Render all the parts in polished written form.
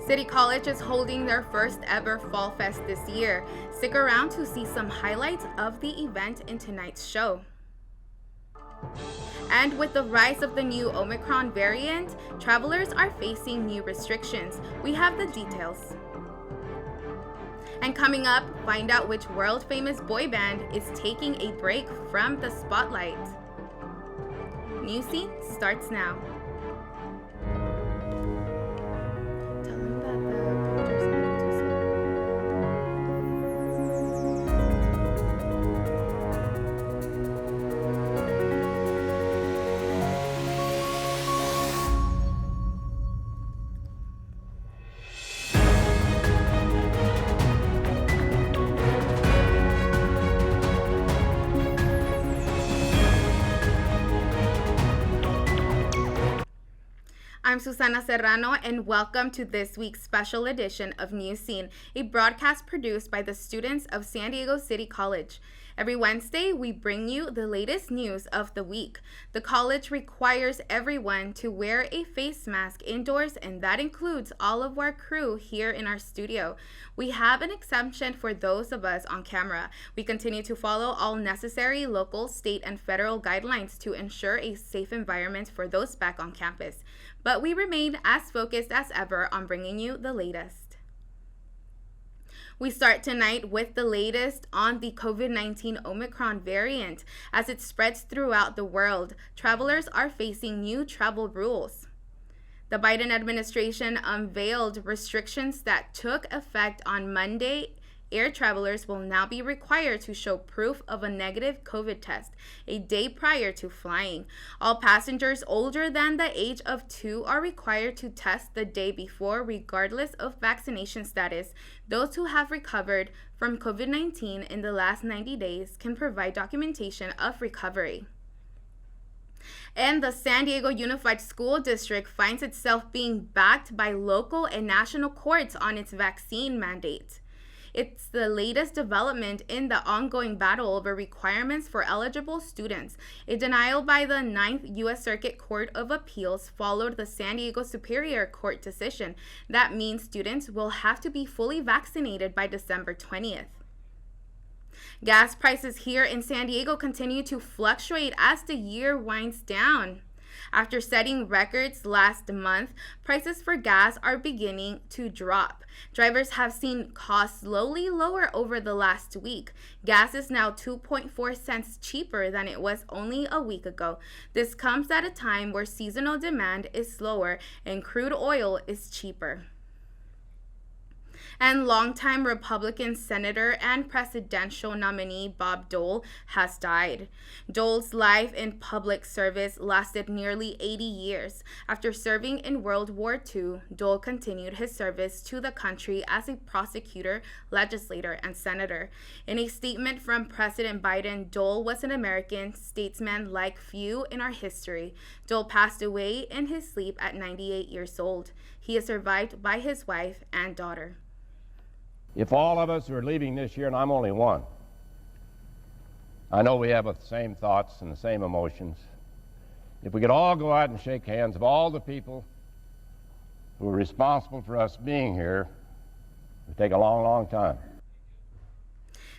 City College is holding their first ever Fall Fest this year. Stick around to see some highlights of the event in tonight's show. And with the rise of the new Omicron variant, travelers are facing new restrictions. We have the details. And coming up, find out which world-famous boy band is taking a break from the spotlight. Newscene starts now. I'm Susana Serrano, and welcome to this week's special edition of Newscene, a broadcast produced by the students of San Diego City College. Every Wednesday, we bring you the latest news of the week. The college requires everyone to wear a face mask indoors, and that includes all of our crew here in our studio. We have an exemption for those of us on camera. We continue to follow all necessary local, state, and federal guidelines to ensure a safe environment for those back on campus. But we remain as focused as ever on bringing you the latest. We start tonight with the latest on the COVID-19 Omicron variant. As it spreads throughout the world, travelers are facing new travel rules. The Biden administration unveiled restrictions that took effect on Monday. Air travelers will now be required to show proof of a negative COVID test a day prior to flying. All passengers older than the age of 2 are required to test the day before, regardless of vaccination status. Those who have recovered from COVID-19 in the last 90 days can provide documentation of recovery. And the San Diego Unified School District finds itself being backed by local and national courts on its vaccine mandate. It's the latest development in the ongoing battle over requirements for eligible students. A denial by the 9th U.S. Circuit Court of Appeals followed the San Diego Superior Court decision. That means students will have to be fully vaccinated by December 20th. Gas prices here in San Diego continue to fluctuate as the year winds down. After setting records last month, prices for gas are beginning to drop. Drivers have seen costs slowly lower over the last week. Gas is now 2.4 cents cheaper than it was only a week ago. This comes at a time where seasonal demand is slower and crude oil is cheaper. And longtime Republican Senator and presidential nominee Bob Dole has died. Dole's life in public service lasted nearly 80 years. After serving in World War II, Dole continued his service to the country as a prosecutor, legislator, and senator. In a statement from President Biden, Dole was an American statesman like few in our history. Dole passed away in his sleep at 98 years old. He is survived by his wife and daughter. If all of us are leaving this year, and I'm only one, I know we have the same thoughts and the same emotions. If we could all go out and shake hands of all the people who are responsible for us being here, it would take a long, long time.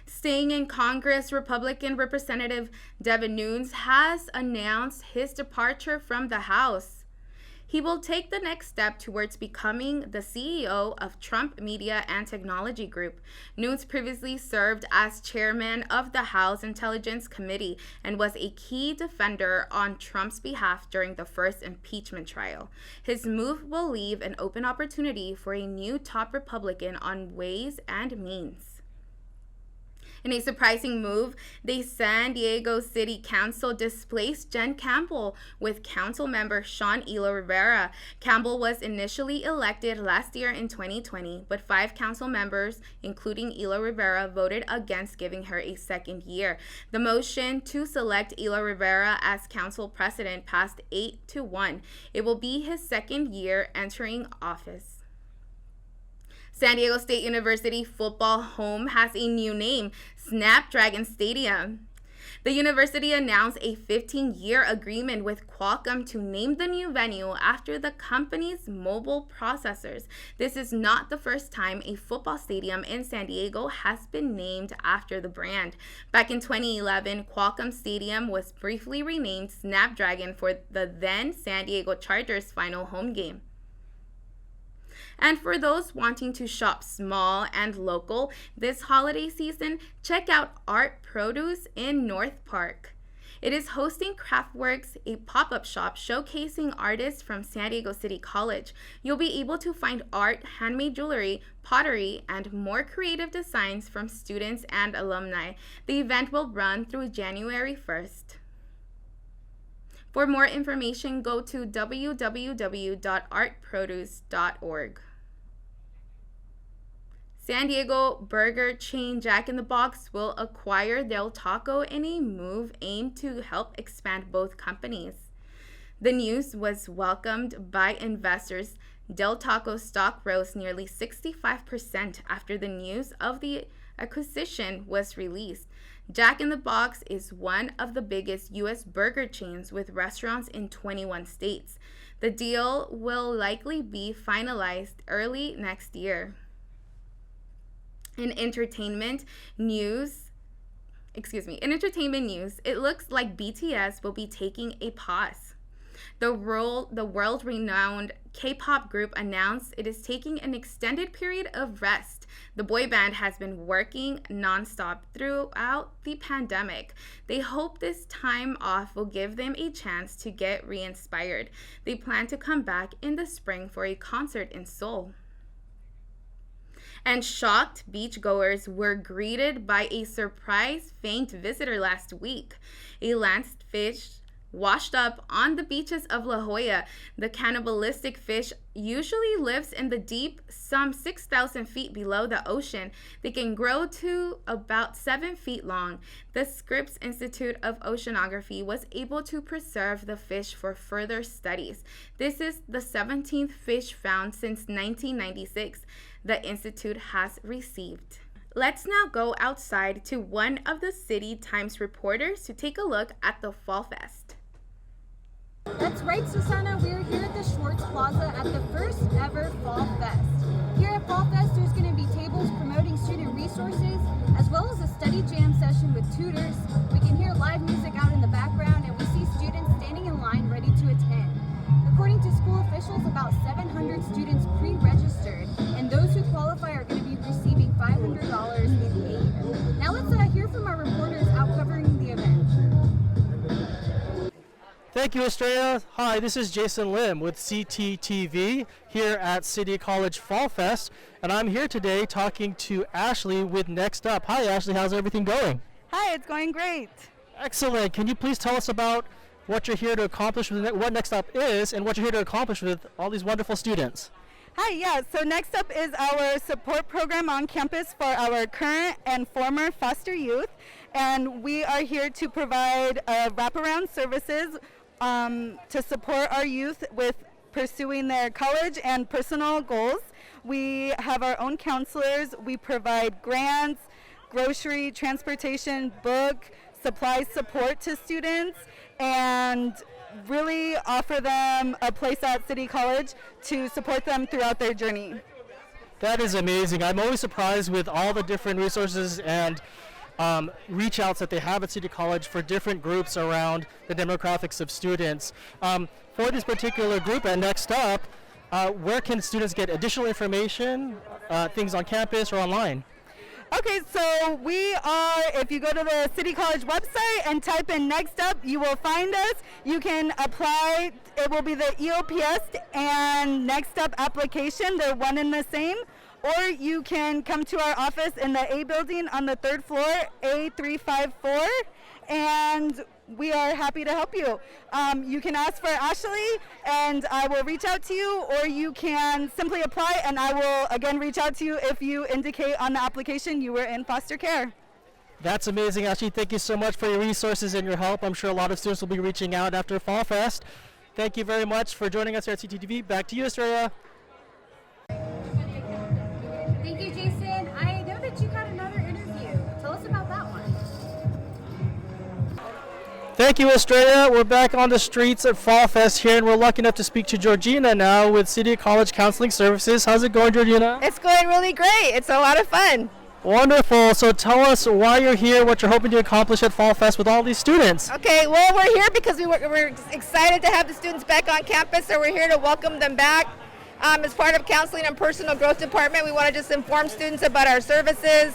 Staying in Congress, Republican Representative Devin Nunes has announced his departure from the House. He will take the next step towards becoming the CEO of Trump Media and Technology Group. Nunes previously served as chairman of the House Intelligence Committee and was a key defender on Trump's behalf during the first impeachment trial. His move will leave an open opportunity for a new top Republican on Ways and Means. In a surprising move, the San Diego City Council displaced Jen Campbell with council member Sean Elo Rivera. Campbell was initially elected last year in 2020, but 5 council members, including Elo Rivera, voted against giving her a second year. The motion to select Elo Rivera as council president passed 8-1. It will be his second year entering office. San Diego State University football home has a new name, Snapdragon Stadium. The university announced a 15-year agreement with Qualcomm to name the new venue after the company's mobile processors. This is not the first time a football stadium in San Diego has been named after the brand. Back in 2011, Qualcomm Stadium was briefly renamed Snapdragon for the then San Diego Chargers' final home game. And for those wanting to shop small and local this holiday season, check out Art Produce in North Park. It is hosting Craftworks, a pop-up shop showcasing artists from San Diego City College. You'll be able to find art, handmade jewelry, pottery, and more creative designs from students and alumni. The event will run through January 1st. For more information, go to www.artproduce.org. San Diego burger chain Jack in the Box will acquire Del Taco in a move aimed to help expand both companies. The news was welcomed by investors. Del Taco stock rose nearly 65% after the news of the acquisition was released. Jack in the Box is one of the biggest U.S. burger chains with restaurants in 21 states. The deal will likely be finalized early next year. In entertainment news, it looks like BTS will be taking a pause. The world-renowned K-pop group announced it is taking an extended period of rest. The boy band has been working nonstop throughout the pandemic. They hope this time off will give them a chance to get re-inspired. They plan to come back in the spring for a concert in Seoul. And shocked beachgoers were greeted by a surprise faint visitor last week. A lancetfish washed up on the beaches of La Jolla. The cannibalistic fish usually lives in the deep, some 6,000 feet below the ocean. They can grow to about 7 feet long. The Scripps Institute of Oceanography was able to preserve the fish for further studies. This is the 17th fish found since 1996 the Institute has received. Let's now go outside to one of the City Times reporters to take a look at the Fall Fest. That's right, Susanna. We're here at the Schwartz Plaza at the first ever Fall Fest. Here at Fall Fest, there's going to be tables promoting student resources, as well as a study jam session with tutors. We can hear live music out in the background, and we see students standing in line ready to attend. According to school officials, about 700 students pre-registered, and those who qualify are going to be receiving $500 in aid. Now let's hear from our reporters out covering the event. Thank you, Estrella. Hi, this is Jason Lim with CTTV here at City College Fall Fest, and I'm here today talking to Ashley with Next Up. Hi, Ashley. How's everything going? Hi, it's going great. Excellent. Can you please tell us about what you're here to accomplish, what Next Up is, and what you're here to accomplish with all these wonderful students? Hi, yeah, so Next Up is our support program on campus for our current and former foster youth, and we are here to provide wraparound services to support our youth with pursuing their college and personal goals. We have our own counselors. We provide grants, grocery, transportation, book, supply support to students, and really offer them a place at City College to support them throughout their journey. That is amazing. I'm always surprised with all the different resources and reach outs that they have at City College for different groups around the demographics of students. For this particular group at Next Up, where can students get additional information, things on campus or online? Okay, so we are, if you go to the City College website and type in Next Up, you will find us. You can apply. It will be the EOPS and Next Up application. They're one and the same. Or you can come to our office in the A building on the 3rd floor, A354, and we are happy to help you. You can ask for Ashley, and I will reach out to you, or you can simply apply, and I will again reach out to you if you indicate on the application you were in foster care. That's amazing, Ashley. Thank you so much for your resources and your help. I'm sure a lot of students will be reaching out after Fall Fest. Thank you very much for joining us here at CTTV. Back to you, Estrella. Thank you, Jason. I know that you got another interview. Tell us about that one. Thank you, Estrella. We're back on the streets at Fall Fest here, and we're lucky enough to speak to Georgina now with City College Counseling Services. How's it going, Georgina? It's going really great. It's a lot of fun. Wonderful. So tell us why you're here, what you're hoping to accomplish at Fall Fest with all these students. Okay, well, we're here because we're excited to have the students back on campus, so we're here to welcome them back. As part of Counseling and Personal Growth Department, we want to just inform students about our services,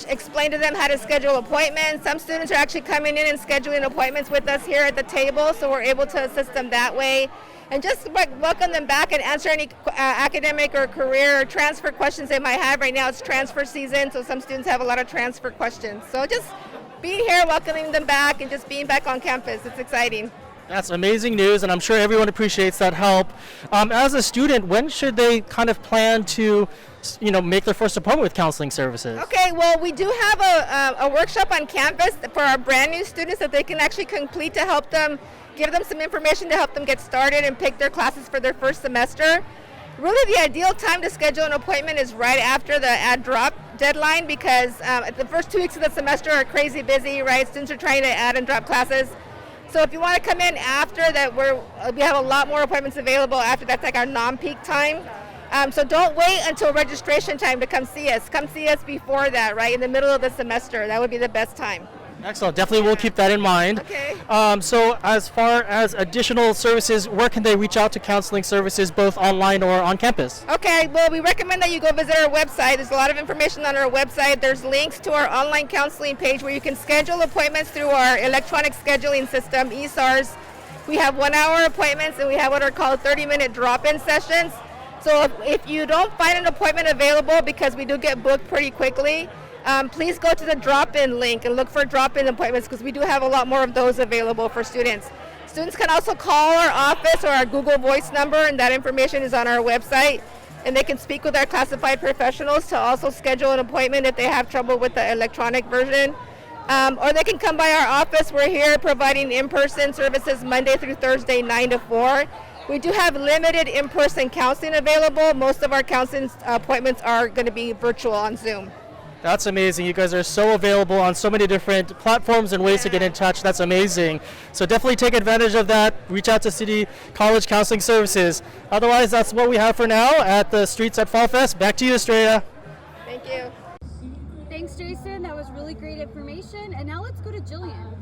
explain to them how to schedule appointments. Some students are actually coming in and scheduling appointments with us here at the table, so we're able to assist them that way. And just welcome them back and answer any academic or career or transfer questions they might have. Right now it's transfer season, so some students have a lot of transfer questions. So just being here, welcoming them back, and just being back on campus. It's exciting. That's amazing news, and I'm sure everyone appreciates that help. As a student, when should they kind of plan to, make their first appointment with counseling services? Okay, well, we do have a workshop on campus for our brand new students that they can actually complete to help them, give them some information to help them get started and pick their classes for their first semester. Really, the ideal time to schedule an appointment is right after the add drop deadline, because the first 2 weeks of the semester are crazy busy, right? Students are trying to add and drop classes. So if you want to come in after that, we have a lot more appointments available after. That's like our non-peak time. So don't wait until registration time to come see us. Come see us before that, right? In the middle of the semester. That would be the best time. Excellent. Definitely we'll keep that in mind. Okay. So as far as additional services, where can they reach out to counseling services, both online or on campus? Okay, well, we recommend that you go visit our website. There's a lot of information on our website. There's links to our online counseling page where you can schedule appointments through our electronic scheduling system, ESARS. We have 1-hour appointments, and we have what are called 30-minute drop-in sessions. So if you don't find an appointment available, because we do get booked pretty quickly, please go to the drop-in link and look for drop-in appointments, because we do have a lot more of those available for students. Students can also call our office or our Google Voice number, and that information is on our website. And they can speak with our classified professionals to also schedule an appointment if they have trouble with the electronic version. Or they can come by our office. We're here providing in-person services Monday through Thursday, 9 to 4. We do have limited in-person counseling available. Most of our counseling appointments are going to be virtual on Zoom. That's amazing. You guys are so available on so many different platforms and ways to get in touch. That's amazing. So definitely take advantage of that. Reach out to City College Counseling Services. Otherwise, that's what we have for now at the streets at Fall Fest. Back to you, Estrella. Thank you. Thanks, Jason. That was really great information. And now let's go to Jillian.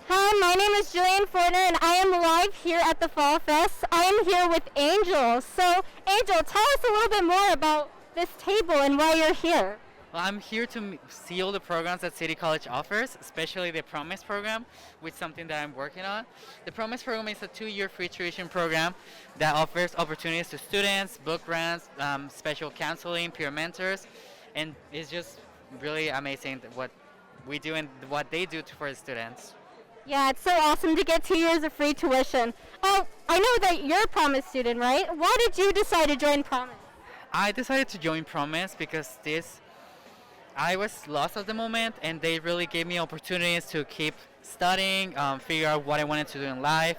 Hi, my name is Jillian Fortner, and I am live here at the Fall Fest. I am here with Angel. So, Angel, tell us a little bit more about this table and why you're here. Well, I'm here to see all the programs that City College offers, especially the Promise program, which is something that I'm working on. The Promise program is a 2-year free tuition program that offers opportunities to students, book grants, special counseling, peer mentors, and it's just really amazing what we do and what they do for the students. Yeah, it's so awesome to get 2 years of free tuition. Oh, I know that you're a Promise student, right? Why did you decide to join Promise? I decided to join Promise because I was lost at the moment, and they really gave me opportunities to keep studying, figure out what I wanted to do in life,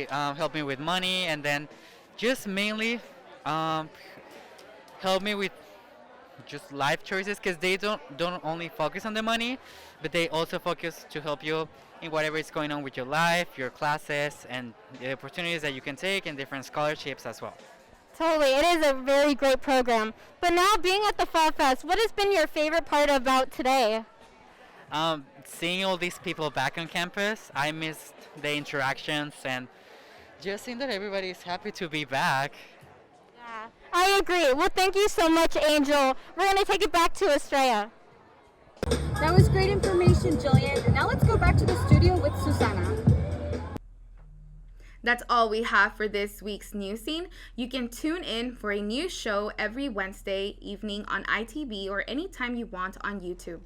help me with money, and then just mainly help me with just life choices, because they don't only focus on the money, but they also focus to help you in whatever is going on with your life, your classes, and the opportunities that you can take, and different scholarships as well. Totally, it is a very great program. But now being at the Fall Fest, what has been your favorite part about today? Seeing all these people back on campus. I missed the interactions, and just seeing that everybody is happy to be back. Yeah, I agree. Well, thank you so much, Angel. We're going to take it back to Estrella. That was great information, Jillian. Now let's go back to the studio with Susana. That's all we have for this week's Newscene. You can tune in for a new show every Wednesday evening on ITV or anytime you want on YouTube.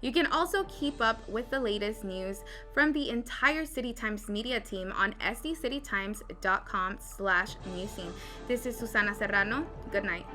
You can also keep up with the latest news from the entire City Times media team on sdcitytimes.com/newscene. This is Susana Serrano. Good night.